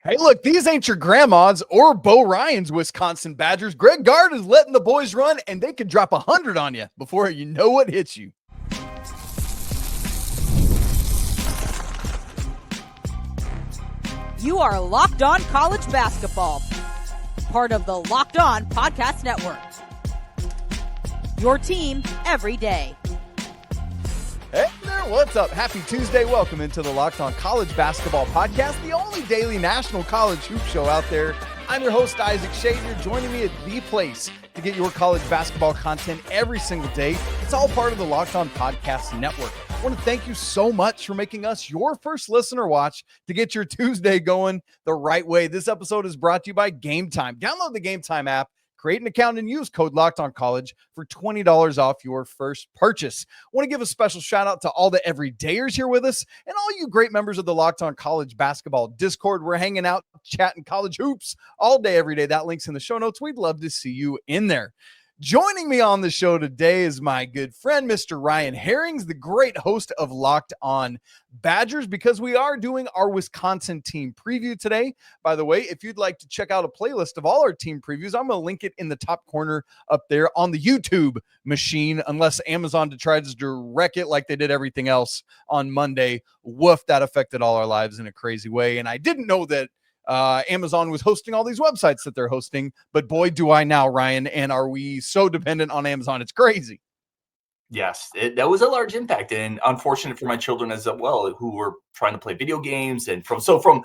Hey, look, these ain't your grandma's or Bo Ryan's Wisconsin Badgers. Greg Gard is letting the boys run, and they could drop 100 on you before you know what hits you. You are Locked On College Basketball, part of the Locked On Podcast Network. Your team every day. Hey there, what's up? Happy Tuesday. Welcome into the Locked On College Basketball Podcast, the only daily national college hoop show out there. I'm your host, Isaac Schade. You're joining me at the place to get your college basketball content every single day. It's all part of the Locked On Podcast Network. I want to thank you so much for making us your first listener watch to get your Tuesday going the right way. This episode is brought to you by Game Time. Download the Game Time app. Create an account and use code LOCKEDONCollege for $20 off your first purchase. I want to give a special shout out to all the everydayers here with us and all you great members of the Locked On College Basketball Discord. We're hanging out, chatting college hoops all day, every day. That link's in the show notes. We'd love to see you in there. Joining me on the show today is my good friend, Mr. Ryan Harings, the great host of Locked On Badgers, because we are doing our Wisconsin team preview today. By the way, if you'd like to check out a playlist of all our team previews, I'm going to link it in the top corner up there on the YouTube machine, unless Amazon tries to wreck it like they did everything else on Monday. Woof, that affected all our lives in a crazy way. And I didn't know that Amazon was hosting all these websites that they're hosting, but boy, do I now, Ryan, and are we so dependent on Amazon? It's crazy. Yes, that was a large impact, and unfortunate for my children as well, who were trying to play video games. And from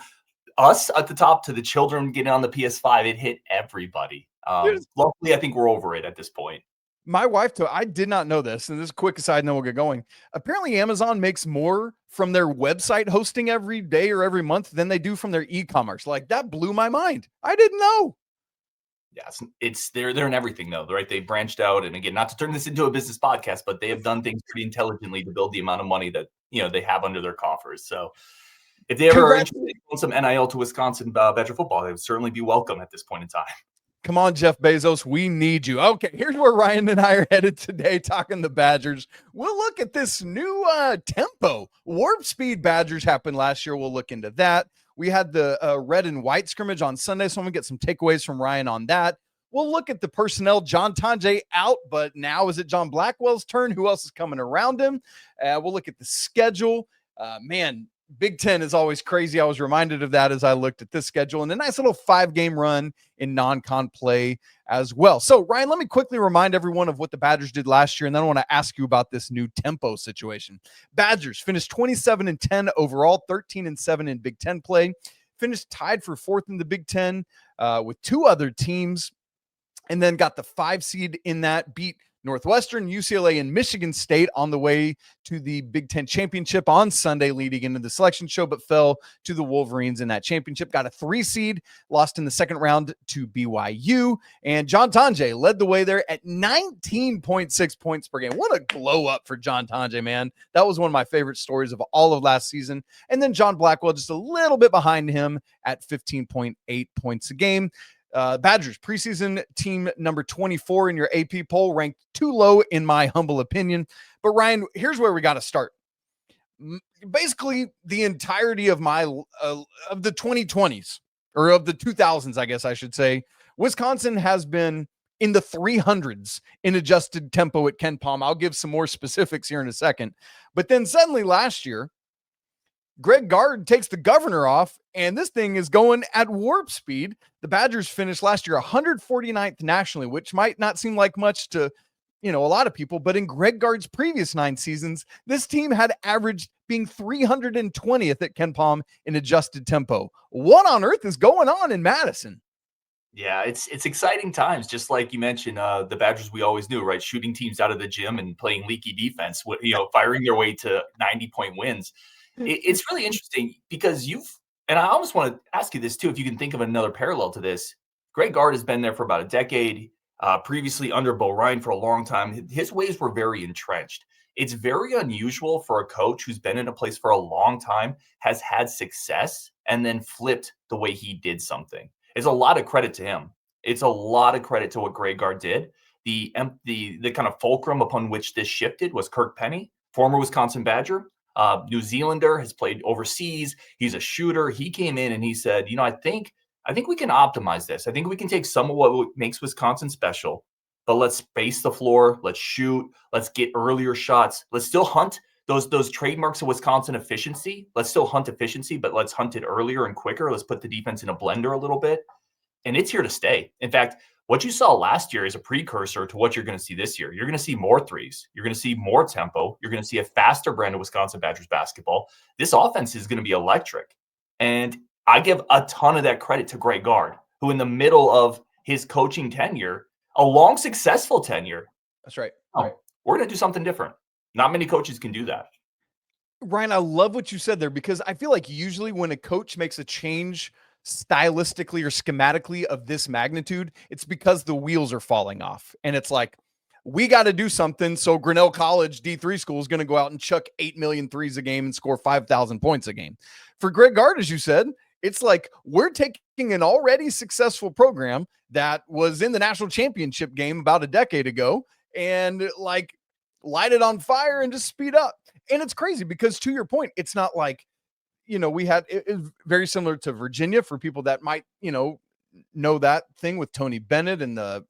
us at the top to the children getting on the PS5, it hit everybody. Luckily, I think we're over it at this point. My wife, I did not know this, and this is a quick aside, and then we'll get going. Apparently, Amazon makes more from their website hosting every day or every month than they do from their e-commerce. Like, that blew my mind. I didn't know. Yes, they're in everything though, right? They branched out, and again, not to turn this into a business podcast, but they have done things pretty intelligently to build the amount of money that they have under their coffers. So, if they ever are interested in some NIL to Wisconsin Badger football, they would certainly be welcome at this point in time. Come on, Jeff Bezos, we need you. Okay, here's where Ryan and I are headed today, talking the Badgers. We'll look at this new tempo. Warp Speed Badgers happened last year. We'll look into that. We had the red and white scrimmage on Sunday, so I'm going to get some takeaways from Ryan on that. We'll look at the personnel. John Tonje out, but now is it John Blackwell's turn? Who else is coming around him? We'll look at the schedule. Big Ten is always crazy. I was reminded of that as I looked at this schedule, and a nice little 5-game run in non-con play as well. So, Ryan, let me quickly remind everyone of what the Badgers did last year, and then I want to ask you about this new tempo situation. Badgers finished 27-10 overall, 13-7 in Big Ten play, finished tied for 4th in the Big Ten with 2 other teams, and then got the 5 seed in that, beat Northwestern, UCLA, and Michigan State on the way to the Big Ten championship on Sunday leading into the selection show, but fell to the Wolverines in that championship. Got a 3 seed, lost in the second round to BYU, and John Tonje led the way there at 19.6 points per game. What a glow up for John Tonje, man. That was one of my favorite stories of all of last season. And then John Blackwell just a little bit behind him at 15.8 points a game. Badgers preseason team number 24 in your AP poll, ranked too low in my humble opinion. But Ryan, here's where we got to start. Basically, the entirety of of the 2020s or of the 2000s, I guess I should say, Wisconsin has been in the 300s in adjusted tempo at Ken Palm. I'll give some more specifics here in a second. But then suddenly last year, Greg Gard takes the governor off, and this thing is going at warp speed. The Badgers finished last year 149th nationally, which might not seem like much to, a lot of people, but in Greg Gard's previous 9 seasons, this team had averaged being 320th at Ken Palm in adjusted tempo. What on earth is going on in Madison? Yeah, it's exciting times. Just like you mentioned, the Badgers we always knew, right? Shooting teams out of the gym and playing leaky defense, firing their way to 90-point wins. It's really interesting because and I almost want to ask you this too, if you can think of another parallel to this. Greg Gard has been there for about a decade, previously under Bo Ryan for a long time. His ways were very entrenched. It's very unusual for a coach who's been in a place for a long time, has had success, and then flipped the way he did something. It's a lot of credit to him. It's a lot of credit to what Greg Gard did. The kind of fulcrum upon which this shifted was Kirk Penny, former Wisconsin Badger, New Zealander, has played overseas. He's a shooter. He came in and he said, I think we can optimize this. I think we can take some of what makes Wisconsin special, but let's space the floor. Let's shoot. Let's get earlier shots. Let's still hunt those trademarks of Wisconsin efficiency. Let's still hunt efficiency, but let's hunt it earlier and quicker. Let's put the defense in a blender a little bit. And it's here to stay. In fact, what you saw last year is a precursor to what you're going to see this year. You're going to see more threes. You're going to see more tempo. You're going to see a faster brand of Wisconsin Badgers basketball. This offense is going to be electric. And I give a ton of that credit to Gard, who in the middle of his coaching tenure, a long, successful tenure. That's right. We're going to do something different. Not many coaches can do that. Ryan, I love what you said there, because I feel like usually when a coach makes a change stylistically or schematically of this magnitude, it's because the wheels are falling off. And it's like, we got to do something. So Grinnell College D3 school is going to go out and chuck 8 million threes a game and score 5,000 points a game. For Gard, as you said, it's like, we're taking an already successful program that was in the national championship game about a decade ago and like light it on fire and just speed up. And it's crazy because, to your point, it's not like, we had it very similar to Virginia, for people that might, know that thing with Tony Bennett and the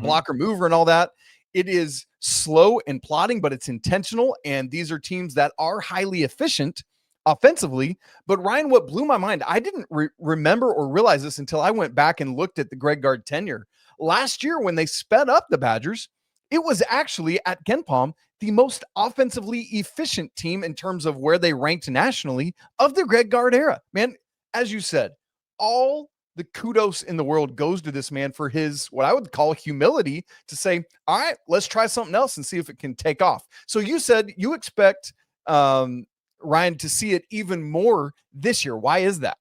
blocker mover and all that. It is slow and plotting, but it's intentional. And these are teams that are highly efficient offensively. But Ryan, what blew my mind, I didn't remember or realize this until I went back and looked at the Gard tenure. Last year, when they sped up the Badgers, it was actually at KenPom the most offensively efficient team in terms of where they ranked nationally of the Gard era. Man, as you said, all the kudos in the world goes to this man for his, what I would call, humility to say, all right, let's try something else and see if it can take off. So you said you expect Ryan to see it even more this year. Why is that?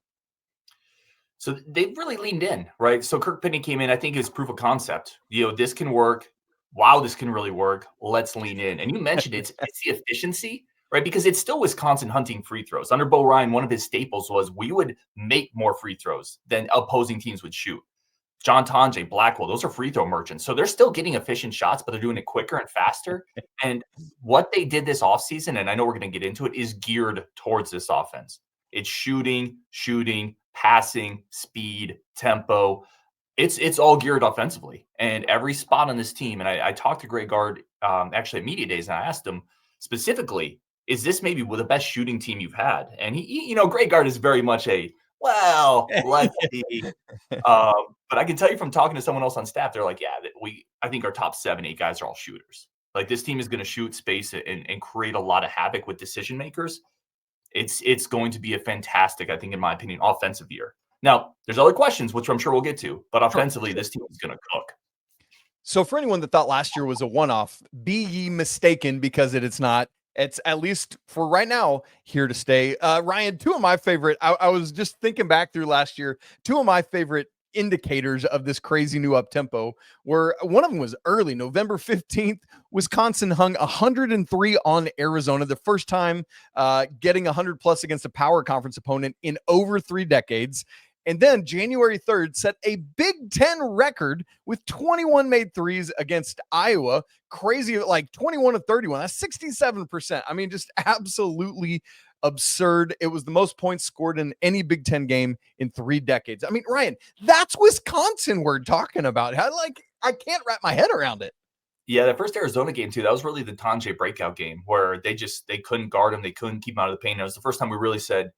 So they've really leaned in, right? So Kirk Pitney came in, I think, as proof of concept. This can work. Wow, this can really work. Let's lean in. And you mentioned it's the efficiency, right? Because it's still Wisconsin hunting free throws. Under Bo Ryan, one of his staples was we would make more free throws than opposing teams would shoot. John Tonje, Blackwell, those are free throw merchants. So they're still getting efficient shots, but they're doing it quicker and faster. And what they did this offseason, and I know we're going to get into it, is geared towards this offense. It's shooting, passing, speed, tempo. It's all geared offensively, and every spot on this team. And I talked to Gard actually at Media Days, and I asked him specifically, is this maybe the best shooting team you've had? And he Gard is very much let's see. But I can tell you from talking to someone else on staff, they're like, I think our top 7-8 guys are all shooters. Like, this team is going to shoot space and create a lot of havoc with decision makers. It's going to be a fantastic, I think, in my opinion, offensive year. Now, there's other questions, which I'm sure we'll get to, but offensively, this team is going to cook. So for anyone that thought last year was a one-off, be ye mistaken, because it's not. It's, at least for right now, here to stay. Ryan, two of my favorite, I was just thinking back through last year, two of my favorite indicators of this crazy new up-tempo were, one of them was early, November 15th, Wisconsin hung 103 on Arizona, the first time getting 100+ against a power conference opponent in over 3 decades. And then January 3rd set a Big Ten record with 21 made threes against Iowa. Crazy, like 21 of 31. That's 67%. I mean, just absolutely absurd. It was the most points scored in any Big Ten game in 3 decades. I mean, Ryan, that's Wisconsin we're talking about. I can't wrap my head around it. Yeah, that first Arizona game, too, that was really the Tonje breakout game where they couldn't guard him. They couldn't keep him out of the paint. It was the first time we really said,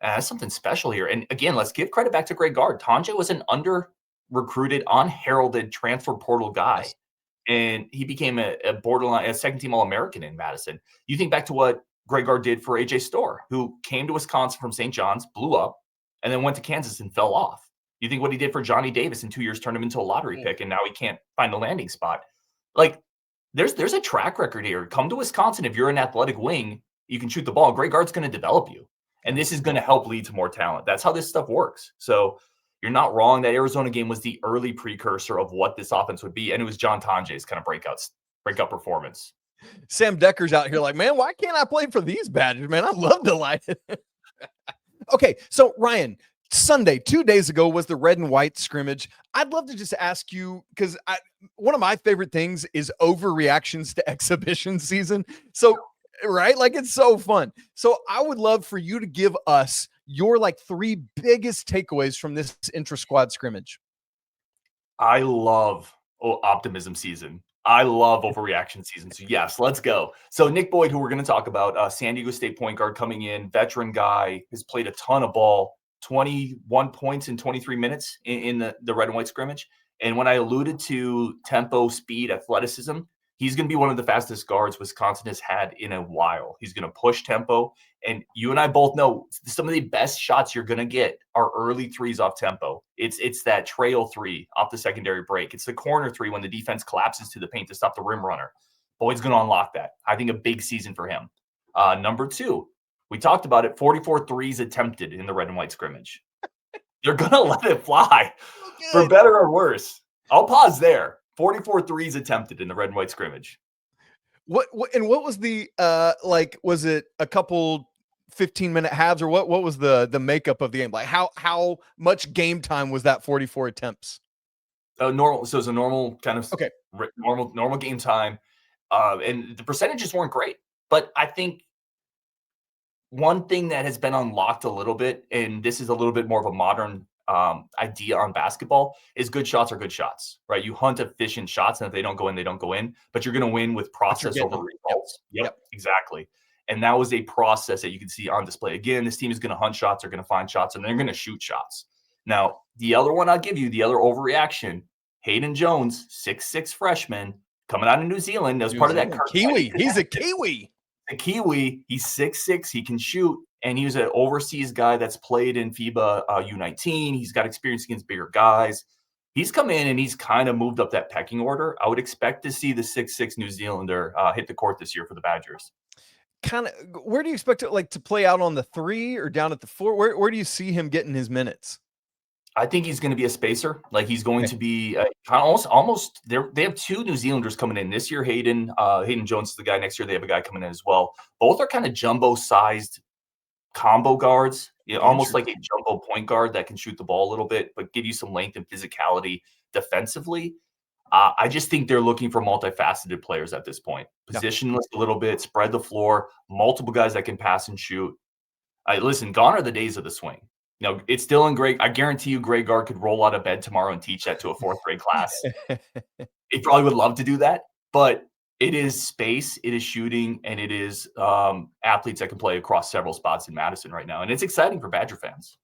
that's something special here. And again, let's give credit back to Gard. Tonje was an under-recruited, unheralded transfer portal guy. Yes. And he became a borderline, a second-team All-American in Madison. You think back to what Gard did for A.J. Storr, who came to Wisconsin from St. John's, blew up, and then went to Kansas and fell off. You think what he did for Johnny Davis in 2 years, turned him into a lottery pick, and now he can't find a landing spot. Like, there's a track record here. Come to Wisconsin. If you're an athletic wing, you can shoot the ball. Gard's going to develop you. And this is going to help lead to more talent. That's how this stuff works. So you're not wrong. That Arizona game was the early precursor of what this offense would be. And it was John Tonje's kind of breakout performance. Sam Decker's out here like, man, why can't I play for these Badgers, man? I'd love to light it. Okay, so Ryan, Sunday, 2 days ago, was the red and white scrimmage. I'd love to just ask you, because one of my favorite things is overreactions to exhibition season. So right? Like, it's so fun. So I would love for you to give us your like 3 biggest takeaways from this intra-squad scrimmage. I love optimism season. I love overreaction season. So yes, let's go. So Nick Boyd, who we're going to talk about, San Diego State point guard coming in, veteran guy, has played a ton of ball, 21 points in 23 minutes in the red and white scrimmage. And when I alluded to tempo, speed, athleticism, he's going to be one of the fastest guards Wisconsin has had in a while. He's going to push tempo. And you and I both know some of the best shots you're going to get are early threes off tempo. It's that trail three off the secondary break. It's the corner three when the defense collapses to the paint to stop the rim runner. Boyd's going to unlock that. I think a big season for him. Number 2, we talked about it, 44 threes attempted in the red and white scrimmage. They're going to let it fly for better or worse. I'll pause there. 44 threes attempted in the red and white scrimmage. What was the like, was it a couple 15-minute halves, or what was the makeup of the game? Like, how much game time was that 44 attempts? Normal. So it's a normal kind of okay. Normal game time. And the percentages weren't great, but I think one thing that has been unlocked a little bit, and this is a little bit more of a modern idea on basketball, is good shots are good shots, right? You hunt efficient shots, and if they don't go in, they don't go in, but you're going to win with process over results. Yep, exactly. And that was a process that you can see on display. Again, this team is going to hunt shots, they're going to find shots, and they're going to shoot shots. Now, the other one I'll give you, the other overreaction, Hayden Jones, 6'6" freshman, coming out of New Zealand. That was part of that Kiwi. He's a Kiwi. A Kiwi. He's 6'6". He can shoot. And he was an overseas guy that's played in FIBA U19. He's got experience against bigger guys. He's come in and he's kind of moved up that pecking order. I would expect to see the 6'6" New Zealander hit the court this year for the Badgers. Kind of, where do you expect it to play out on the 3 or down at the 4? Where do you see him getting his minutes? I think he's going to be a spacer. Like, he's going to be almost. They have 2 New Zealanders coming in this year. Hayden Jones is the guy. Next year they have a guy coming in as well. Both are kind of jumbo-sized combo guards, almost like a jumbo point guard that can shoot the ball a little bit, but give you some length and physicality defensively. I just think they're looking for multifaceted players at this point. Positionless a little bit, spread the floor, multiple guys that can pass and shoot. Listen, gone are the days of the swing. It's still in great. I guarantee you Greg Gard could roll out of bed tomorrow and teach that to a 4th grade class. He probably would love to do that, but it is space, it is shooting, and it is athletes that can play across several spots in Madison right now. And it's exciting for Badger fans.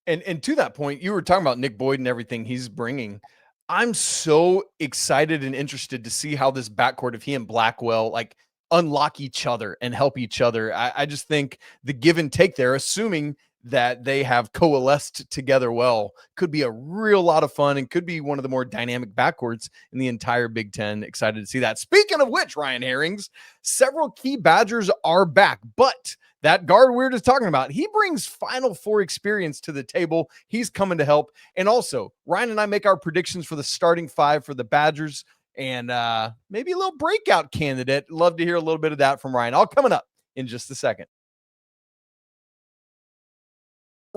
And to that point, you were talking about Nick Boyd and everything he's bringing. I'm so excited and interested to see how this backcourt of he and Blackwell like unlock each other and help each other. I just think the give and take there, assuming that they have coalesced together well, could be a real lot of fun and could be one of the more dynamic backcourts in the entire Big Ten. Excited to see that. Speaking of which, Ryan Harings, several key Badgers are back, but that guard we're just talking about, he brings Final Four experience to the table. He's coming to help. And also, Ryan and I make our predictions for the starting 5 for the Badgers and maybe a little breakout candidate. Love to hear a little bit of that from Ryan. All coming up in just a second.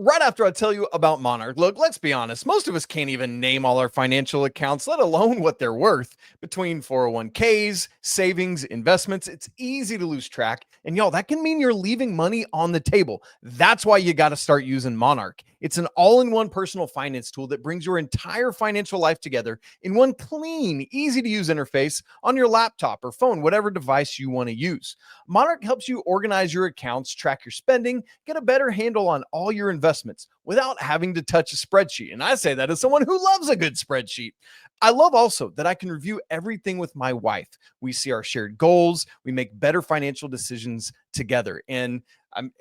Right after I tell you about Monarch. Look, let's be honest. Most of us can't even name all our financial accounts, let alone what they're worth. Between 401ks, savings, investments, it's easy to lose track. And y'all, that can mean you're leaving money on the table. That's why you got to start using Monarch. It's an all-in-one personal finance tool that brings your entire financial life together in one clean, easy-to-use interface on your laptop or phone, whatever device you want to use. Monarch helps you organize your accounts, track your spending, get a better handle on all your investments without having to touch a spreadsheet. And I say that as someone who loves a good spreadsheet. I love also that I can review everything with my wife. We see our shared goals. We make better financial decisions together. And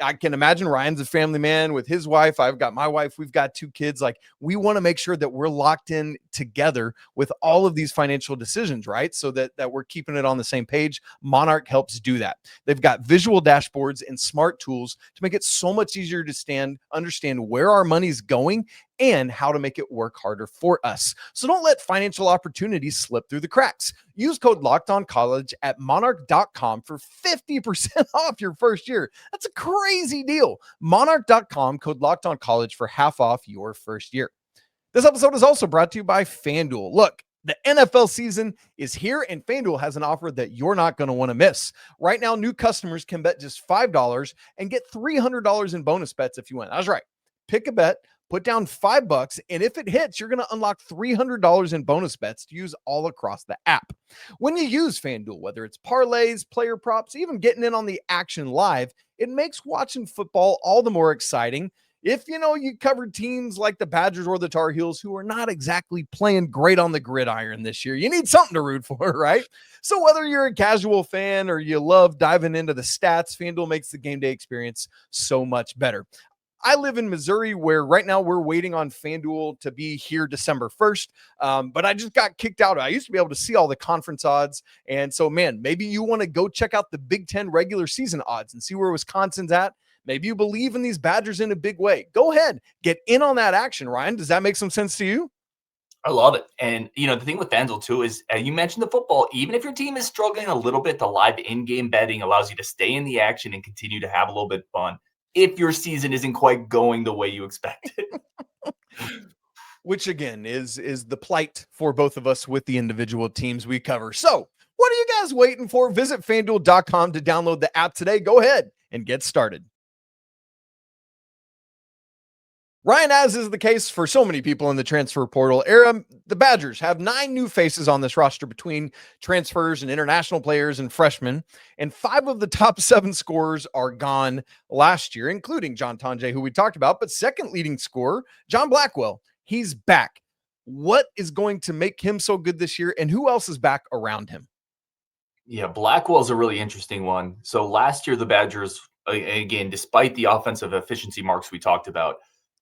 I can imagine Ryan's a family man with his wife. I've got my wife. We've got 2 kids. Like, we want to make sure that we're locked in together with all of these financial decisions, right? So that we're keeping it on the same page. Monarch helps do that. They've got visual dashboards and smart tools to make it so much easier to understand where our money's going and how to make it work harder for us. So don't let financial opportunities slip through the cracks. Use code LOCKEDONCollege at monarch.com for 50% off your first year. That's a crazy deal. Monarch.com, code LOCKEDONCollege for half off your first year. This episode is also brought to you by FanDuel. Look, The NFL season is here, and FanDuel has an offer that you're not going to want to miss. Right now, new customers can bet just $5 and get $300 in bonus bets if you win. That's right. Pick a bet, put down $5, and if it hits, you're going to unlock $300 in bonus bets to use all across the app. When you use FanDuel, whether it's parlays, player props, even getting in on the action live, it makes watching football all the more exciting. If you covered teams like the Badgers or the Tar Heels who are not exactly playing great on the gridiron this year, you need something to root for, right? So whether you're a casual fan or you love diving into the stats, FanDuel makes the game day experience so much better. I live in Missouri, where right now we're waiting on FanDuel to be here December 1st. But I just got kicked out. I used to be able to see all the conference odds. And so, man, maybe you want to go check out the Big Ten regular season odds and see where Wisconsin's at. Maybe you believe in these Badgers in a big way. Go ahead, get in on that action, Ryan. Does that make some sense to you? I love it. And, the thing with FanDuel, too, is you mentioned the football. Even if your team is struggling a little bit, the live in-game betting allows you to stay in the action and continue to have a little bit of fun if your season isn't quite going the way you expected. Which, again, is the plight for both of us with the individual teams we cover. So what are you guys waiting for? Visit FanDuel.com to download the app today. Go ahead and get started. Ryan, as is the case for so many people in the transfer portal era, the Badgers have 9 new faces on this roster between transfers and international players and freshmen, and 5 of the top 7 scorers are gone last year, including John Tonje, who we talked about, but second leading scorer, John Blackwell, he's back. What is going to make him so good this year, and who else is back around him? Yeah, Blackwell's a really interesting one. So last year, the Badgers, again, despite the offensive efficiency marks we talked about,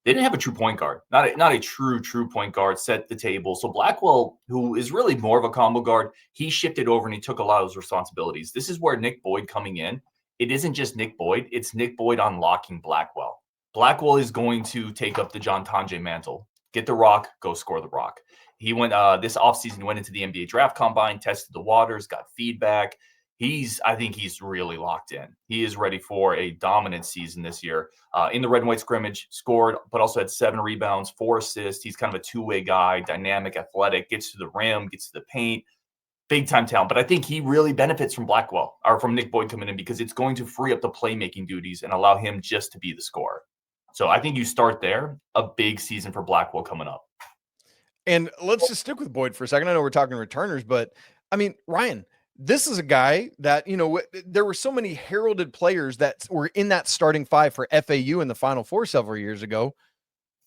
they didn't have a true point guard, not a true point guard, set the table. So Blackwell, who is really more of a combo guard, he shifted over and he took a lot of those responsibilities. This is where Nick Boyd coming in. It isn't just Nick Boyd. It's Nick Boyd unlocking Blackwell. Blackwell is going to take up the John Tonje mantle. Get the rock, go score the rock. He went this offseason, went into the NBA draft combine, tested the waters, got feedback. I think he's really locked in. He is ready for a dominant season this year. In the red and white scrimmage, scored, but also had 7 rebounds, 4 assists. He's kind of a two-way guy, dynamic, athletic, gets to the rim, gets to the paint, big-time talent. But I think he really benefits from Blackwell, or from Nick Boyd coming in, because it's going to free up the playmaking duties and allow him just to be the scorer. So I think you start there, a big season for Blackwell coming up. And let's just stick with Boyd for a second. I know we're talking returners, but I mean, Ryan, this is a guy that, there were so many heralded players that were in that starting 5 for FAU in the Final Four several years ago.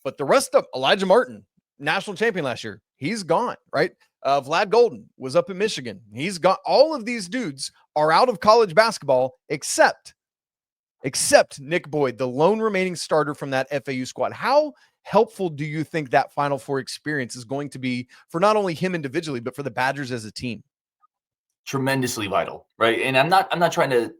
But the rest of Elijah Martin, national champion last year, he's gone, right? Vlad Golden was up in Michigan. He's gone. All of these dudes are out of college basketball, except Nick Boyd, the lone remaining starter from that FAU squad. How helpful do you think that Final Four experience is going to be for not only him individually, but for the Badgers as a team? Tremendously vital, right? And I'm not trying to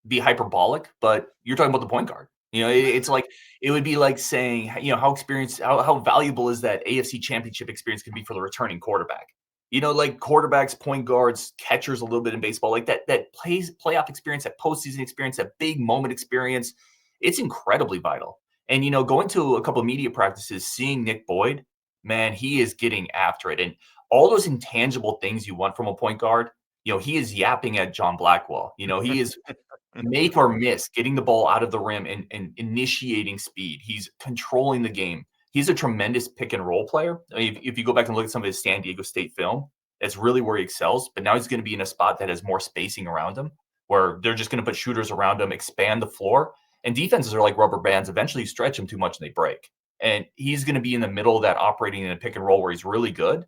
be hyperbolic, but you're talking about the point guard. It's like, it would be like saying, how valuable is that AFC championship experience can be for the returning quarterback? Like quarterbacks, point guards, catchers, a little bit in baseball, like that playoff experience, that postseason experience, that big moment experience. It's incredibly vital. And, going to a couple of media practices, seeing Nick Boyd, man, he is getting after it. And all those intangible things you want from a point guard, he is yapping at John Blackwell. He is make or miss, getting the ball out of the rim and initiating speed. He's controlling the game. He's a tremendous pick and roll player. I mean, if you go back and look at some of his San Diego State film, that's really where he excels. But now he's going to be in a spot that has more spacing around him, where they're just going to put shooters around him, expand the floor. And defenses are like rubber bands. Eventually you stretch them too much and they break. And he's going to be in the middle of that, operating in a pick and roll where he's really good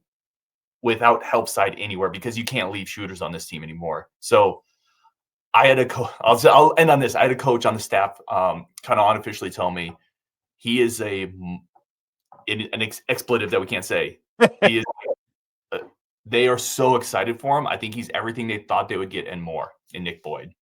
without help side anywhere, because you can't leave shooters on this team anymore. So I had I'll end on this. I had a coach on the staff kind of unofficially tell me he is an expletive that we can't say. He is, they are so excited for him. I think he's everything they thought they would get and more in Nick Boyd.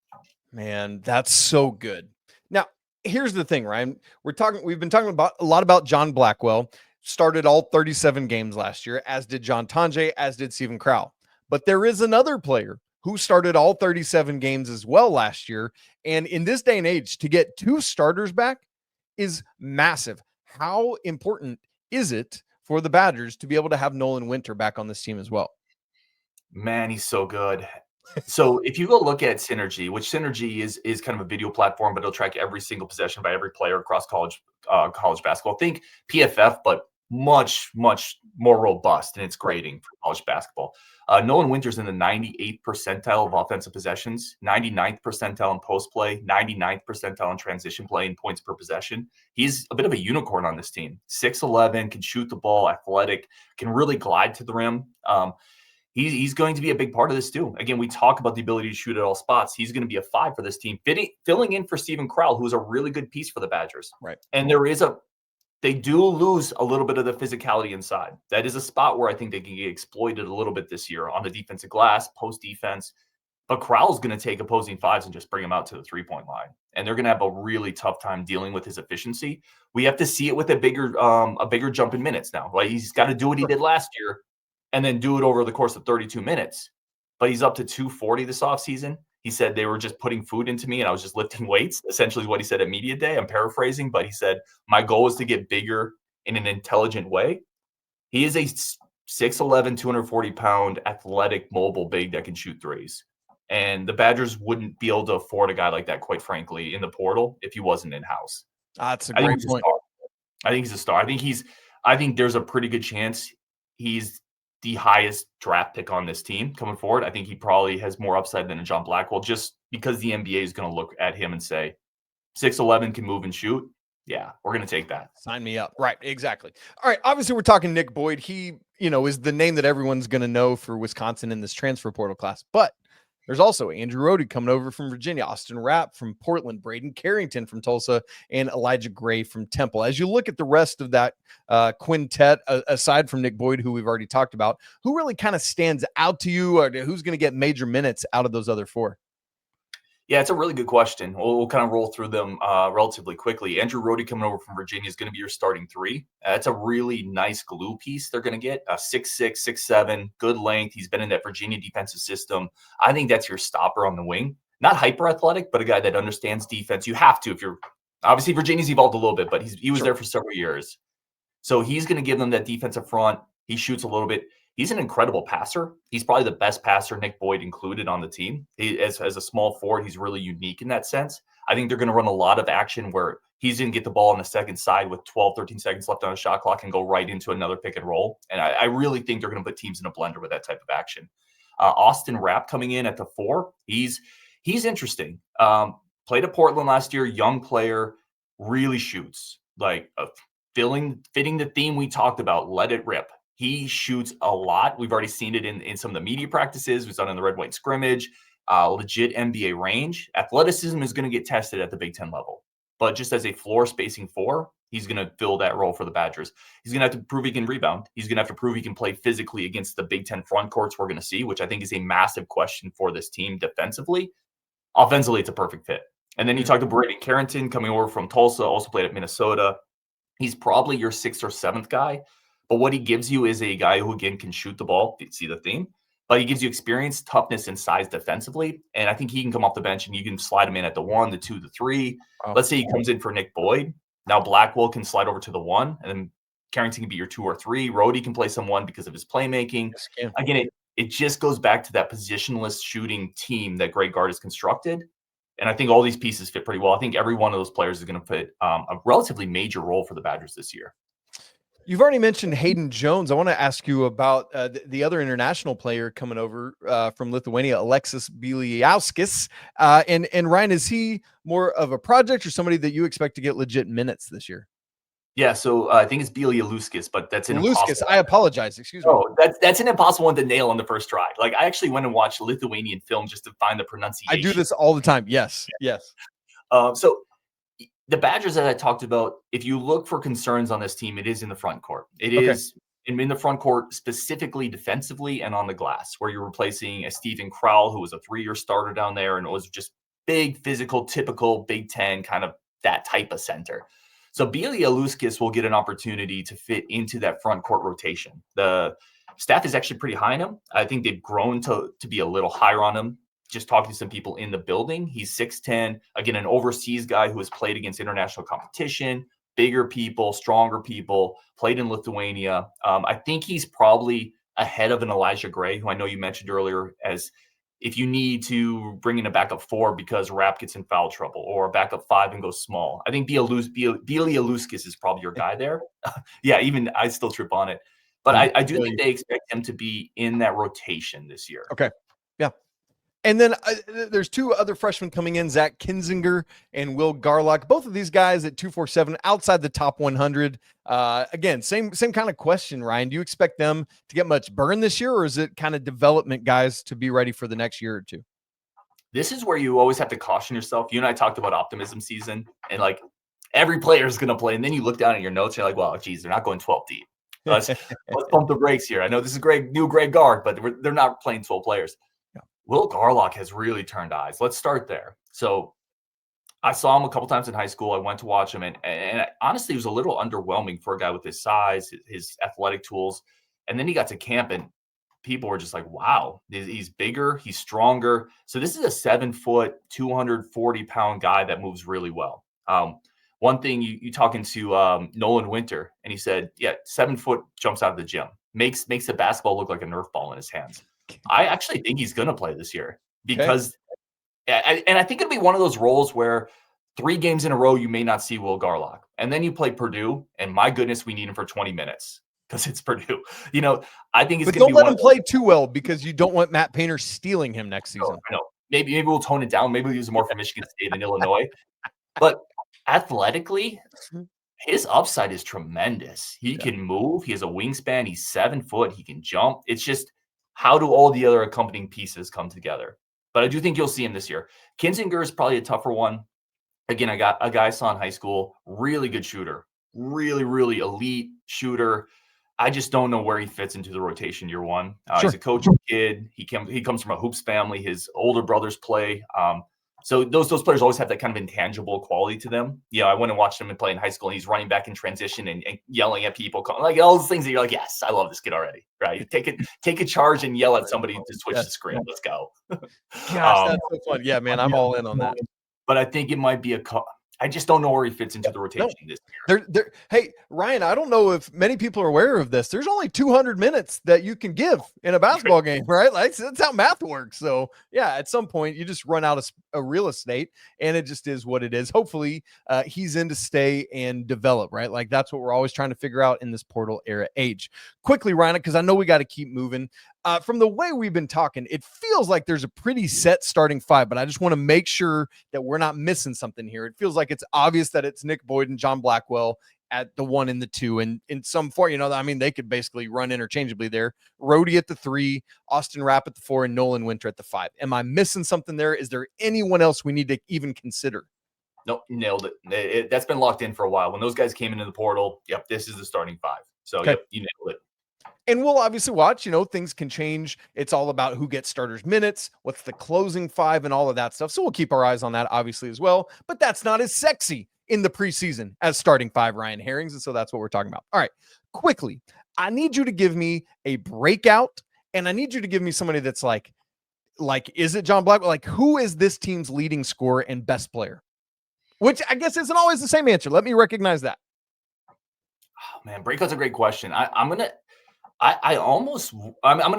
Man, that's so good. Now, here's the thing, Ryan. We've been talking a lot about John Blackwell. Started all 37 games last year, as did John Tonje, as did Stephen Crowell. But there is another player who started all 37 games as well last year. And in this day and age, to get 2 starters back is massive. How important is it for the Badgers to be able to have Nolan Winter back on this team as well? Man, he's so good. So if you go look at Synergy, which Synergy is kind of a video platform, but it'll track every single possession by every player across college basketball. Think PFF, but much more robust in its grading for college basketball. Nolan Winter's in the 98th percentile of offensive possessions, 99th percentile in post play, 99th percentile in transition play and points per possession. He's a bit of a unicorn on this team. 6'11", can shoot the ball, athletic, can really glide to the rim. He's going to be a big part of this too. Again, we talk about the ability to shoot at all spots. He's going to be a 5 for this team, filling in for Steven Crowell, who's a really good piece for the Badgers. Right. And they do lose a little bit of the physicality inside. That is a spot where I think they can get exploited a little bit this year on the defensive glass, post defense. But Crowell's going to take opposing 5s and just bring them out to the 3-point line. And they're going to have a really tough time dealing with his efficiency. We have to see it with a bigger jump in minutes now. Right? He's got to do what he did last year and then do it over the course of 32 minutes. But he's up to 240 this offseason. He said they were just putting food into me and I was just lifting weights, essentially is what he said at media day. I'm paraphrasing, but he said, my goal is to get bigger in an intelligent way. He is a 6'11", 240-pound, athletic, mobile big that can shoot threes. And the Badgers wouldn't be able to afford a guy like that, quite frankly, in the portal if he wasn't in-house. That's a great point. I think he's a star. I think there's a pretty good chance he's the highest draft pick on this team coming forward. I think he probably has more upside than a John Blackwell just because the NBA is going to look at him and say, 6'11", can move and shoot. Yeah, we're going to take that. Sign me up. Right, exactly. All right, obviously we're talking Nick Boyd. He, is the name that everyone's going to know for Wisconsin in this transfer portal class. But there's also Andrew Rohde coming over from Virginia, Austin Rapp from Portland, Braden Carrington from Tulsa, and Elijah Gray from Temple. As you look at the rest of that quintet, aside from Nick Boyd, who we've already talked about, who really kind of stands out to you, or who's going to get major minutes out of those other 4? Yeah, it's a really good question. We'll kind of roll through them relatively quickly. Andrew Rohde coming over from Virginia is going to be your starting 3. That's a really nice glue piece they're going to get. 6'6", 6'7", good length. He's been in that Virginia defensive system. I think that's your stopper on the wing. Not hyper athletic, but a guy that understands defense. You have to if you're – obviously Virginia's evolved a little bit, but he was there for several years. So he's going to give them that defensive front. He shoots a little bit. He's an incredible passer. He's probably the best passer, Nick Boyd included, on the team. As a small forward, he's really unique in that sense. I think they're going to run a lot of action where he's going to get the ball on the second side with 12, 13 seconds left on the shot clock and go right into another pick and roll. And I really think they're going to put teams in a blender with that type of action. Austin Rapp coming in at the 4. He's interesting. Played at Portland last year, young player, really shoots. Like fitting the theme we talked about, let it rip. He shoots a lot. We've already seen it in some of the media practices. We've done it in the red, white scrimmage, legit NBA range. Athleticism is going to get tested at the Big Ten level. But just as a floor spacing 4, he's going to fill that role for the Badgers. He's going to have to prove he can rebound. He's going to have to prove he can play physically against the Big Ten front courts we're going to see, which I think is a massive question for this team defensively. Offensively, it's a perfect fit. And then you talk to Braden Carrington coming over from Tulsa, also played at Minnesota. He's probably your 6th or 7th guy. But what he gives you is a guy who, again, can shoot the ball. See the theme? But he gives you experience, toughness, and size defensively. And I think he can come off the bench and you can slide him in at the 1, the 2, the 3. Let's say he comes in for Nick Boyd. Now Blackwell can slide over to the 1, and then Carrington can be your 2 or 3. Rohde can play some 1 because of his playmaking. Yes, again, it just goes back to that positionless shooting team that Greg Gard has constructed. And I think all these pieces fit pretty well. I think every one of those players is going to play a relatively major role for the Badgers this year. You've already mentioned Hayden Jones. I want to ask you about the other international player coming over from Lithuania, Alexis Bieliauskas. And Ryan, is he more of a project or somebody that you expect to get legit minutes this year? Yeah, so I think it's Bieliauskas, but that's an impossible. I apologize. Excuse me. Oh, that's an impossible one to nail on the first try. Like, I actually went and watched Lithuanian film just to find the pronunciation. I do this all the time. Yes. So the Badgers that I talked about, if you look for concerns on this team, it is in the front court. It is in the front court, specifically defensively and on the glass, where you're replacing a Steven Crowell, who was a 3-year starter down there and was just big, physical, typical Big Ten, kind of that type of center. So Bieliauskas will get an opportunity to fit into that front court rotation. The staff is actually pretty high on him. I think they've grown to be a little higher on him. Just talking to some people in the building. He's 6'10", again, an overseas guy who has played against international competition, bigger people, stronger people, played in Lithuania. I think he's probably ahead of an Elijah Gray, who I know you mentioned earlier, as if you need to bring in a backup 4 because Rapp gets in foul trouble, or a backup 5 and goes small. I think Bielya-Luskis is probably your guy there. Yeah, even I still trip on it. But I do think they expect him to be in that rotation this year. Okay. Yeah. And then there's 2 other freshmen coming in, Zach Kinzinger and Will Garlock. Both of these guys at 247, outside the top 100. Again, same kind of question, Ryan. Do you expect them to get much burn this year, or is it kind of development guys to be ready for the next year or two? This is where you always have to caution yourself. You and I talked about optimism season, and like every player is going to play. And then you look down at your notes, and you're like, well, geez, they're not going 12 deep. Let's pump the brakes here. I know this is new Greg Gard, but they're not playing 12 players. Will Garlock has really turned eyes. Let's start there. So I saw him a couple times in high school. I went to watch him, and honestly, it was a little underwhelming for a guy with his size, his athletic tools. And then he got to camp, and people were just like, wow, he's bigger, he's stronger. So this is a 7-foot, 240-pound guy that moves really well. One thing, you talking to Nolan Winter, and he said, yeah, 7 foot jumps out of the gym, makes the basketball look like a Nerf ball in his hands. I actually think he's going to play this year because, and I think it'll be one of those roles where 3 games in a row, you may not see Will Garlock. And then you play Purdue, and my goodness, we need him for 20 minutes because it's Purdue. I think it's going to be. Don't let him play too well because you don't want Matt Painter stealing him next season. I know. Maybe we'll tone it down. Maybe we'll use more for Michigan State than Illinois. But athletically, his upside is tremendous. He can move. He has a wingspan. He's 7 foot. He can jump. It's just, how do all the other accompanying pieces come together? But I do think you'll see him this year. Kinzinger is probably a tougher one. Again, I got a guy I saw in high school, really good shooter, really, really elite shooter. I just don't know where he fits into the rotation year one. He's a coaching kid. He comes from a hoops family. His older brothers play. So those players always have that kind of intangible quality to them. I went and watched him play in high school, and he's running back in transition and yelling at people, like all those things that you're like, yes, I love this kid already, right? Take a charge and yell at somebody to switch the screen. Let's go. Gosh, that's so fun. Yeah, man, I'm all in on that. But I think it might be I just don't know where he fits into the rotation this year. Hey, Ryan, I don't know if many people are aware of this. There's only 200 minutes that you can give in a basketball game, right? Like, that's how math works. So, yeah, at some point, you just run out of a real estate, and it just is what it is. Hopefully, he's in to stay and develop, right? Like, that's what we're always trying to figure out in this portal era age. Quickly, Ryan, because I know we got to keep moving. From the way we've been talking, it feels like there's a pretty set starting 5, but I just want to make sure that we're not missing something here. It feels like it's obvious that it's Nick Boyd and John Blackwell at the 1 and the 2, and in some form, they could basically run interchangeably there. Rhodey at the 3, Austin Rapp at the 4, and Nolan Winter at the 5. Am I missing something there? Is there anyone else we need to even consider? Nope, nailed it. That's been locked in for a while. When those guys came into the portal, this is the starting 5. So, Yep, you nailed it. And we'll obviously watch, things can change. It's all about who gets starters minutes, what's the closing 5, and all of that stuff. So we'll keep our eyes on that, obviously, as well. But that's not as sexy in the preseason as starting 5 Ryan Harings. And so that's what we're talking about. All right, quickly, I need you to give me a breakout, and I need you to give me somebody that's like, is it John Blackwell? Like, who is this team's leading scorer and best player? Which I guess isn't always the same answer. Let me recognize that. Oh, man, breakout's a great question. I'm going to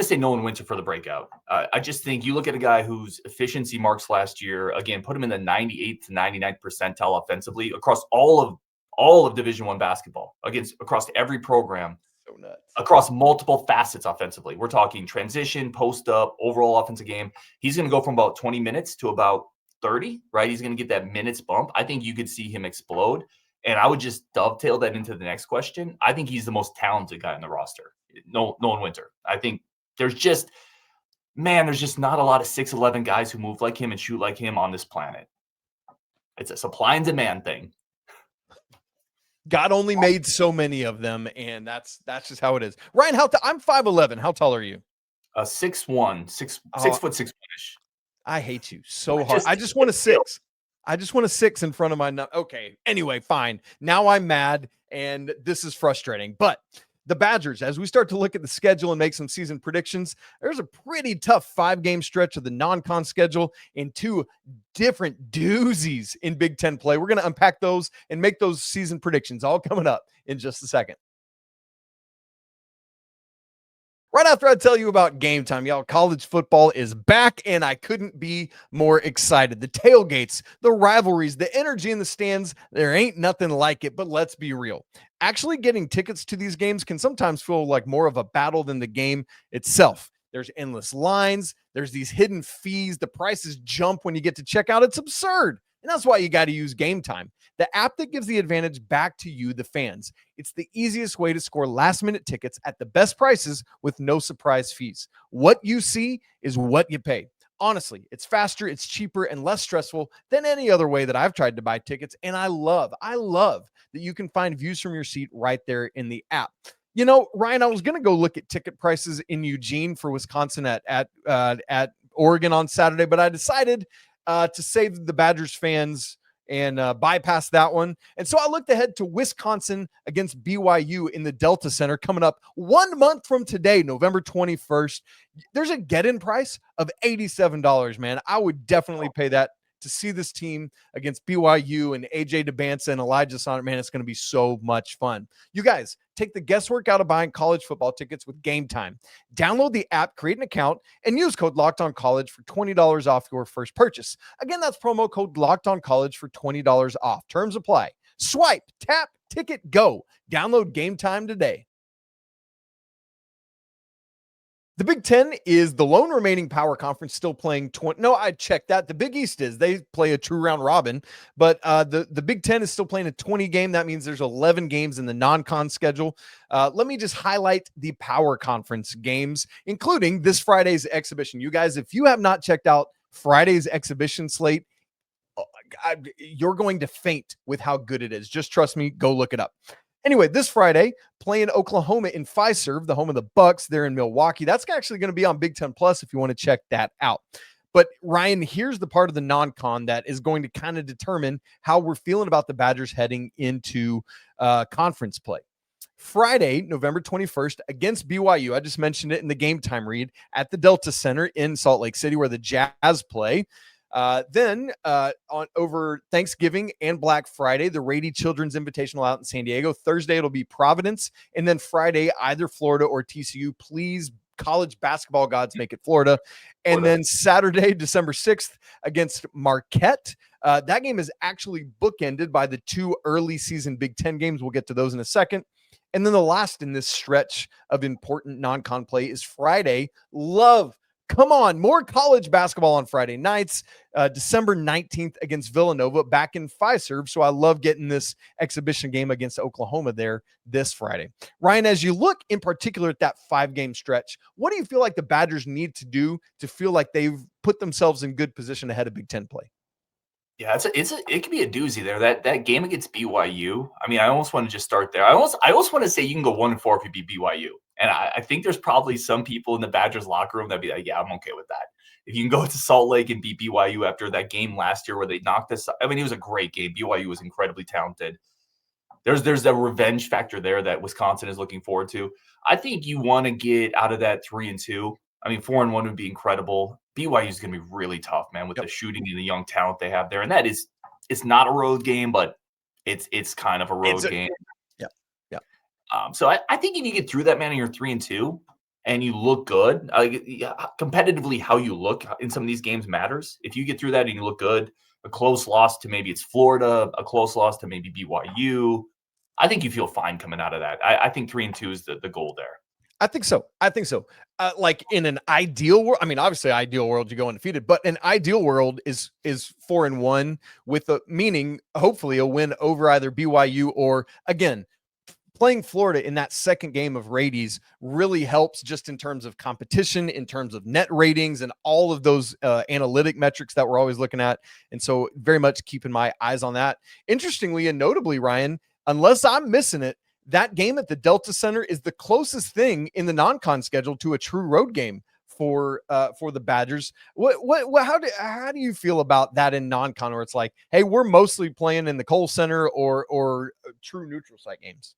say Nolan Winter for the breakout. I just think you look at a guy whose efficiency marks last year, again, put him in the 98th to 99th percentile offensively across all of Division I basketball, across every program, so nuts. Across multiple facets offensively. We're talking transition, post up, overall offensive game. He's going to go from about 20 minutes to about 30, right? He's going to get that minutes bump. I think you could see him explode. And I would just dovetail that into the next question. I think he's the most talented guy on the roster. Nolan Winter. I think there's just not a lot of 6'11" guys who move like him and shoot like him on this planet. It's a supply and demand thing. God only made so many of them, and that's just how it is. Ryan, I'm 5'11". How tall are you? 6'1", 6 foot 6'1"ish. I hate you so hard. I just want a 6. I just want a 6 in front of my number. Okay. Anyway, fine. Now I'm mad, and this is frustrating. But the Badgers, as we start to look at the schedule and make some season predictions, there's a pretty tough 5-game stretch of the non-con schedule and 2 different doozies in Big Ten play. We're going to unpack those and make those season predictions all coming up in just a second. Right after I tell you about Game Time, y'all, college football is back, and I couldn't be more excited. The tailgates, the rivalries, the energy in the stands, there ain't nothing like it, but let's be real. Actually getting tickets to these games can sometimes feel like more of a battle than the game itself. There's endless lines. There's these hidden fees. The prices jump when you get to check out. It's absurd. And that's why you got to use Game Time, the app that gives the advantage back to you, the fans. It's the easiest way to score last-minute tickets at the best prices with no surprise fees. What you see is what you pay. Honestly, it's faster, it's cheaper, and less stressful than any other way that I've tried to buy tickets. And I love that you can find views from your seat right there in the app. You know, Ryan, I was going to go look at ticket prices in Eugene for Wisconsin at Oregon on Saturday, but I decided to save the Badgers fans and bypass that one. And so I looked ahead to Wisconsin against BYU in the Delta Center coming up 1 month from today, November 21st. There's a get-in price of $87, man. I would definitely pay that to see this team against BYU and AJ DeBansa and Elijah Sonnet. Man, it's going to be so much fun. You guys, take the guesswork out of buying college football tickets with Game Time. Download the app, create an account, and use code LOCKEDONCollege for $20 off your first purchase. Again, that's promo code LOCKEDONCollege for $20 off. Terms apply. Swipe, tap, ticket, go. Download Game Time today. The Big Ten is the lone remaining power conference still playing 20. No, I checked that. The Big East is. They play a true round robin, but the Big Ten is still playing a 20 game. That means there's 11 games in the non-con schedule. Let me just highlight the power conference games, including this Friday's exhibition. You guys, if you have not checked out Friday's exhibition slate, you're going to faint with how good it is. Just trust me. Go look it up. Anyway, this Friday, playing Oklahoma in Fiserv, the home of the Bucks. They're in Milwaukee. That's actually going to be on Big Ten Plus if you want to check that out. But Ryan, here's the part of the non-con that is going to kind of determine how we're feeling about the Badgers heading into conference play. Friday, November 21st, against BYU. I just mentioned it in the Game Time read at the Delta Center in Salt Lake City where the Jazz play. Then on over Thanksgiving and Black Friday, the Rady Children's Invitational out in San Diego. Thursday, it'll be Providence. And then Friday, either Florida or TCU. Please, college basketball gods, make it Florida. And then Saturday, December 6th, against Marquette. That game is actually bookended by the two early season Big Ten games. We'll get to those in a second. And then the last in this stretch of important non-con play is Friday. Come on, more college basketball on Friday nights. December 19th against Villanova back in Fiserv. So I love getting this exhibition game against Oklahoma there this Friday. Ryan, as you look in particular at that 5-game stretch, what do you feel like the Badgers need to do to feel like they've put themselves in good position ahead of Big Ten play? Yeah, it could be a doozy there. That game against BYU. I mean, I almost want to just start there. I almost want to say you can go 1-4 if you beat BYU. And I think there's probably some people in the Badgers locker room that'd be like, yeah, I'm okay with that. If you can go to Salt Lake and beat BYU after that game last year where they knocked us. I mean, it was a great game. BYU was incredibly talented. There's a revenge factor there that Wisconsin is looking forward to. I think you want to get out of that 3-2. I mean, 4-1 would be incredible. BYU is going to be really tough, man, with the shooting and the young talent they have there. And it's not a road game, but it's kind of a road game. So I think if you get through that, man, and you're 3-2 and you look good, competitively, how you look in some of these games matters. If you get through that and you look good, a close loss to maybe it's Florida, a close loss to maybe BYU, I think you feel fine coming out of that. I think 3-2 is the goal there. I think so. Like in an ideal world, I mean, obviously ideal world, you go undefeated, but an ideal world is 4-1 with a meaning, hopefully a win over either BYU or, again, playing Florida in that second game of Rady's really helps just in terms of competition, in terms of net ratings and all of those analytic metrics that we're always looking at. And so very much keeping my eyes on that. Interestingly and notably, Ryan, unless I'm missing it, that game at the Delta Center is the closest thing in the non-con schedule to a true road game for the Badgers. How do you feel about that in non-con where it's like, hey, we're mostly playing in the Kohl Center or true neutral site games?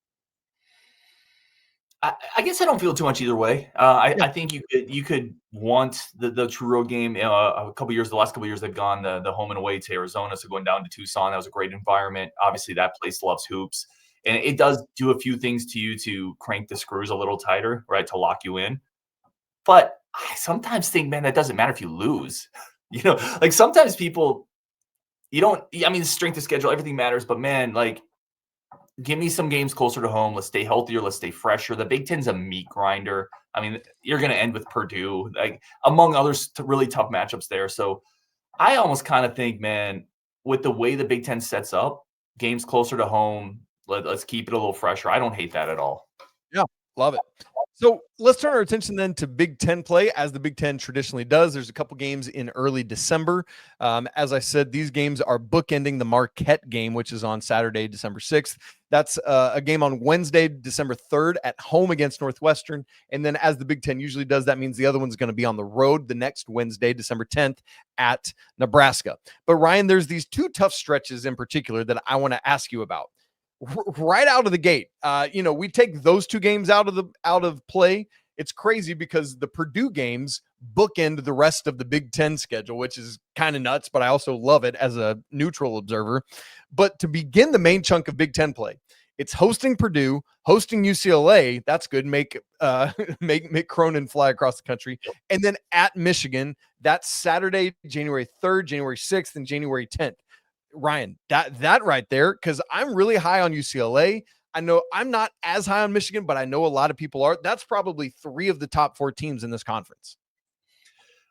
I guess I don't feel too much either way. I think you could want the true road game. The last couple of years they've gone the home and away to Arizona, so going down to Tucson, that was a great environment. Obviously, that place loves hoops, and it does do a few things to you to crank the screws a little tighter, right, to lock you in. But I sometimes think, man, that doesn't matter if you lose. Like sometimes people, strength of schedule, everything matters. But man, like, give me some games closer to home. Let's stay healthier. Let's stay fresher. The Big Ten's a meat grinder. I mean, you're going to end with Purdue, like among others, really tough matchups there. So I almost kind of think, man, with the way the Big Ten sets up, games closer to home, let's keep it a little fresher. I don't hate that at all. Yeah, love it. So let's turn our attention then to Big Ten play, as the Big Ten traditionally does. There's a couple games in early December. As I said, these games are bookending the Marquette game, which is on Saturday, December 6th. That's a game on Wednesday, December 3rd at home against Northwestern. And then as the Big Ten usually does, that means the other one's going to be on the road the next Wednesday, December 10th at Nebraska. But Ryan, there's these two tough stretches in particular that I want to ask you about. Right out of the gate, we take those two games out of play. It's crazy because the Purdue games bookend the rest of the Big Ten schedule, which is kind of nuts, but I also love it as a neutral observer. But to begin the main chunk of Big Ten play, it's hosting Purdue, hosting UCLA. That's good. Make Cronin fly across the country. And then at Michigan, that's Saturday, January 3rd, January 6th, and January 10th. Ryan, that right there, because I'm really high on UCLA. I know I'm not as high on Michigan, but I know a lot of people are. That's probably 3 of the top 4 teams in this conference.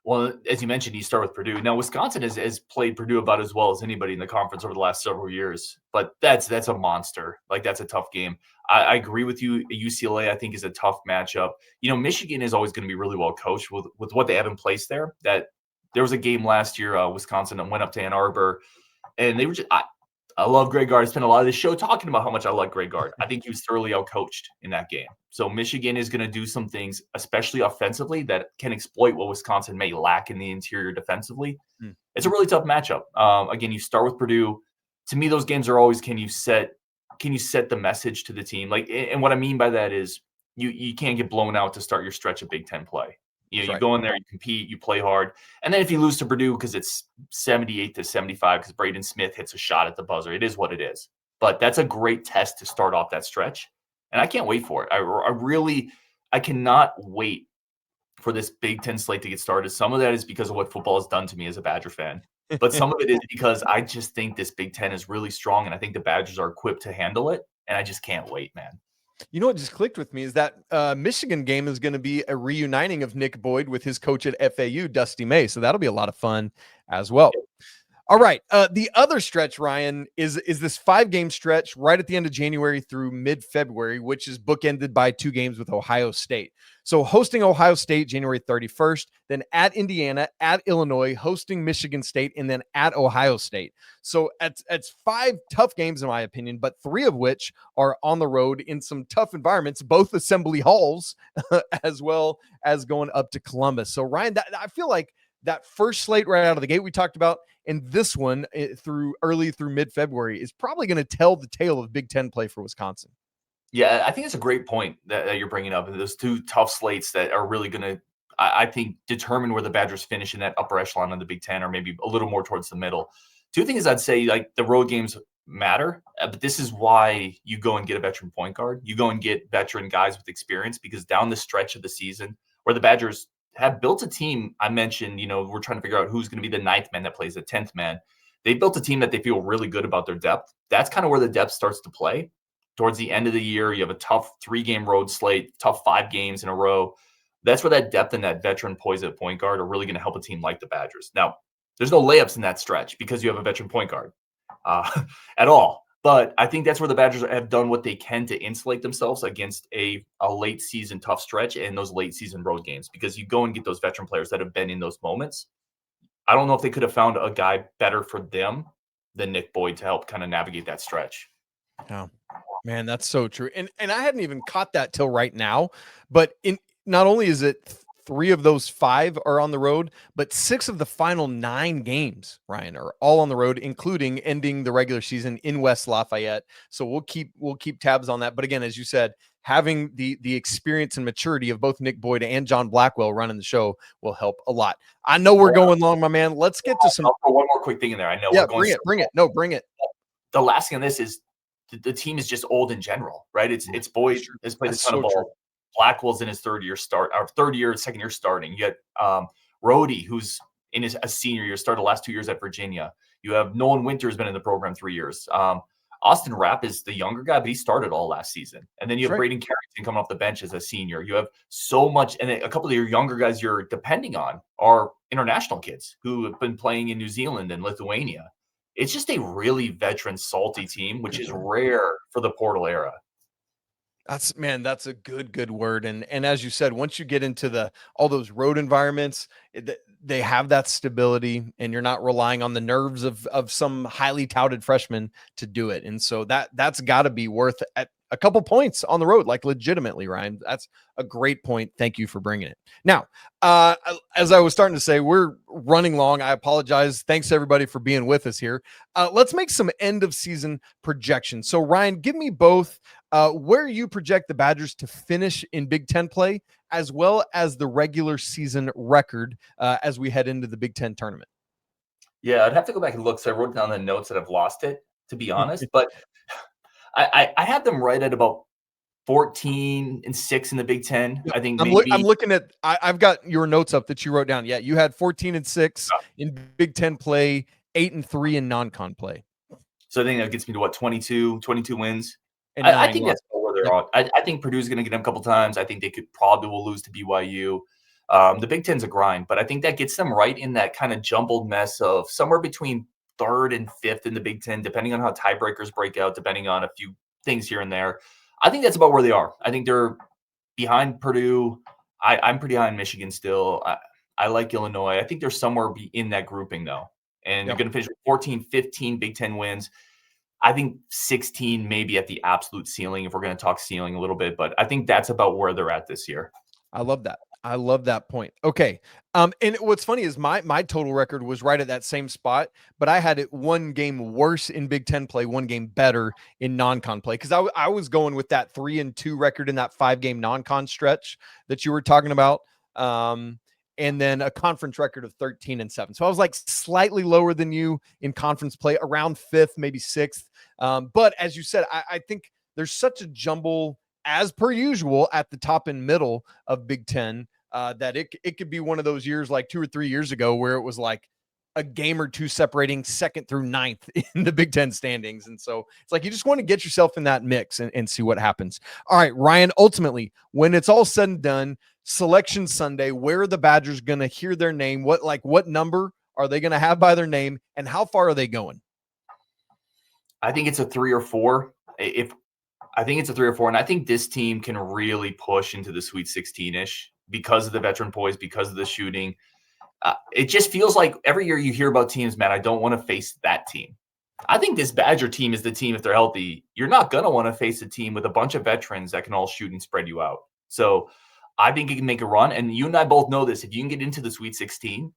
Well, as you mentioned, you start with Purdue. Now, Wisconsin has played Purdue about as well as anybody in the conference over the last several years, but that's a monster. Like, that's a tough game. I agree with you. UCLA, I think, is a tough matchup. Michigan is always going to be really well coached with what they have in place there. That there was a game last year, Wisconsin went up to Ann Arbor, and they were just, I love Greg Gard. I spent a lot of this show talking about how much I like Greg Gard. I think he was thoroughly outcoached in that game. So Michigan is going to do some things, especially offensively, that can exploit what Wisconsin may lack in the interior defensively. It's a really tough matchup. Again, you start with Purdue. To me, those games are always, can you set the message to the team? Like, and what I mean by that is you can't get blown out to start your stretch of Big Ten play. You go in there, you compete, you play hard. And then if you lose to Purdue because it's 78-75 because Braden Smith hits a shot at the buzzer, it is what it is. But that's a great test to start off that stretch. And I can't wait for it. I cannot wait for this Big Ten slate to get started. Some of that is because of what football has done to me as a Badger fan. But some of it is because I just think this Big Ten is really strong, and I think the Badgers are equipped to handle it. And I just can't wait, man. You know what just clicked with me is that Michigan game is going to be a reuniting of Nick Boyd with his coach at FAU, Dusty May. So that'll be a lot of fun as well. All right. The other stretch, Ryan, is this 5-game stretch right at the end of January through mid-February, which is bookended by 2 games with Ohio State. So hosting Ohio State January 31st, then at Indiana, at Illinois, hosting Michigan State, and then at Ohio State. So it's 5 tough games, in my opinion, but 3 of which are on the road in some tough environments, both assembly halls, as well as going up to Columbus. So, Ryan, I feel like that first slate right out of the gate we talked about, and this one through mid-February is probably going to tell the tale of Big Ten play for Wisconsin. Yeah, I think it's a great point that you're bringing up. Those 2 tough slates that are really going to, I think, determine where the Badgers finish in that upper echelon of the Big Ten, or maybe a little more towards the middle. 2 things I'd say, like, the road games matter, but this is why you go and get a veteran point guard. You go and get veteran guys with experience, because down the stretch of the season where the Badgers have built a team, I mentioned, we're trying to figure out who's going to be the 9th man that plays the 10th man. They built a team that they feel really good about their depth. That's kind of where the depth starts to play. Towards the end of the year, you have a tough 3-game road slate, tough 5 games in a row. That's where that depth and that veteran poise at point guard are really going to help a team like the Badgers. Now, there's no layups in that stretch because you have a veteran point guard at all. But I think that's where the Badgers have done what they can to insulate themselves against a late season tough stretch and those late season road games, because you go and get those veteran players that have been in those moments. I don't know if they could have found a guy better for them than Nick Boyd to help kind of navigate that stretch. Yeah, man, that's so true. And I hadn't even caught that till right now, but not only is it 3 of those 5 are on the road, but 6 of the final 9 games, Ryan, are all on the road, including ending the regular season in West Lafayette. So we'll keep tabs on that. But again, as you said, having the experience and maturity of both Nick Boyd and John Blackwell running the show will help a lot. I know we're going long, my man. Let's get to some. I'll throw one more quick thing in there. I know. Yeah, bring it. No, bring it. The last thing on this is the team is just old in general, right? It's Boyd has played a ton of ball. Blackwell's in his second year starting. You got Rhodey, who's in a senior year, started the last 2 years at Virginia. You have Nolan Winter's been in the program 3 years. Austin Rapp is the younger guy, but he started all last season. And then you have Braden Carrington coming off the bench as a senior. You have so much, and a couple of your younger guys you're depending on are international kids who have been playing in New Zealand and Lithuania. It's just a really veteran, salty team, which is rare for the portal era. That's a good word. And as you said, once you get into all those road environments, they have that stability, and you're not relying on the nerves of some highly touted freshman to do it. And so that's got to be worth at a couple points on the road, like legitimately, Ryan. That's a great point. Thank you for bringing it. Now, as I was starting to say, we're running long. I apologize. Thanks everybody for being with us here. Let's make some end of season projections. So Ryan, give me both where you project the Badgers to finish in Big Ten play, as well as the regular season record as we head into the Big Ten tournament. Yeah, I'd have to go back and look. So I wrote down the notes that I've lost it, to be honest, but I had them right at about 14-6 in the Big Ten. I think I'm looking at, I've got your notes up that you wrote down. Yeah, you had 14-6 in Big Ten play, 8-3 in non-con play. So I think that gets me to what, 22 wins. And I think that's where they're on. I think Purdue's going to get them a couple times. I think they will lose to BYU. The Big Ten's a grind, but I think that gets them right in that kind of jumbled mess of somewhere between 3rd and 5th in the Big Ten, depending on how tiebreakers break out, depending on a few things here and there. I think that's about where they are. I think they're behind Purdue. I'm pretty high in Michigan still. I like Illinois. I think they're somewhere in that grouping, though. And you're going to finish with 14, 15 Big Ten wins. I think 16 maybe at the absolute ceiling, if we're going to talk ceiling a little bit. But I think that's about where they're at this year. I love that. I love that point. Okay. And what's funny is my total record was right at that same spot, but I had it one game worse in Big Ten play, one game better in non-con play. Cause I was going with that 3-2 record in that 5-game non-con stretch that you were talking about. And then a conference record of 13-7. So I was like slightly lower than you in conference play, around 5th, maybe 6th. But as you said, I think there's such a jumble as per usual at the top and middle of Big Ten, that it could be one of those years like 2 or 3 years ago where it was like a game or two separating 2nd through 9th in the Big Ten standings. And so it's like, you just want to get yourself in that mix and see what happens. All right, Ryan, ultimately, when it's all said and done, Selection Sunday, where are the Badgers going to hear their name? What number are they going to have by their name, and how far are they going? I think it's a 3 or 4. I think it's a 3 or 4, and I think this team can really push into the Sweet 16-ish because of the veteran poise, because of the shooting. It just feels like every year you hear about teams, man, I don't want to face that team. I think this Badger team is the team, if they're healthy. You're not going to want to face a team with a bunch of veterans that can all shoot and spread you out. So I think it can make a run, and you and I both know this. If you can get into the Sweet 16,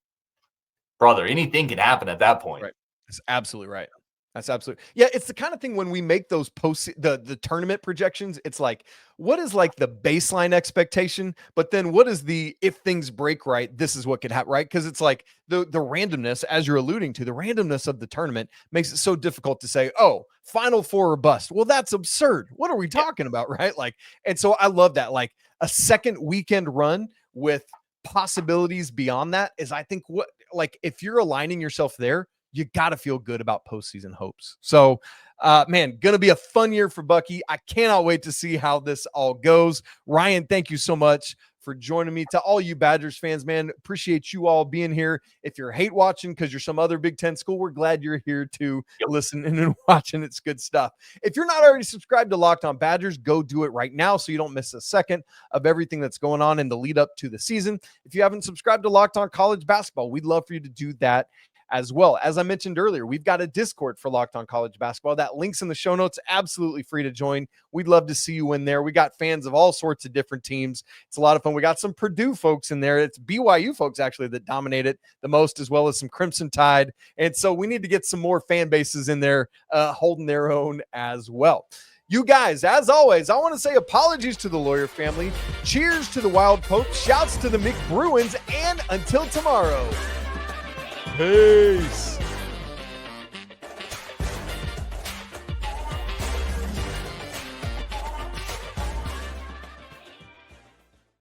brother, anything can happen at that point. Right. That's absolutely right. That's absolutely. Yeah, it's the kind of thing when we make those the tournament projections, it's like, what is like the baseline expectation? But then what is the, if things break right, this is what could happen, right? Because it's like the randomness, as you're alluding to, the randomness of the tournament makes it so difficult to say, oh, Final Four or bust. Well, that's absurd. What are we talking about, right? Like, and so I love that. Like a second weekend run with possibilities beyond that is, I think, what, like, if you're aligning yourself there, you got to feel good about postseason hopes. So, man, going to be a fun year for Bucky. I cannot wait to see how this all goes. Ryan, thank you so much for joining me. To all you Badgers fans, man, appreciate you all being here. If you're hate watching because you're some other Big Ten school, we're glad you're here to listen and watching. It's good stuff. If you're not already subscribed to Locked On Badgers, go do it right now so you don't miss a second of everything that's going on in the lead up to the season. If you haven't subscribed to Locked On College Basketball, we'd love for you to do that as well. As I mentioned earlier, we've got a Discord for Locked On College Basketball. That link's in the show notes. Absolutely free to join. We'd love to see you in there. We got fans of all sorts of different teams. It's a lot of fun. We got some Purdue folks in there. It's BYU folks actually that dominate it the most, as well as some Crimson Tide. And so we need to get some more fan bases in there holding their own as well. You guys, as always, I want to say apologies to the Lawyer family. Cheers to the Wild Pope. Shouts to the McBruins. And until tomorrow, peace.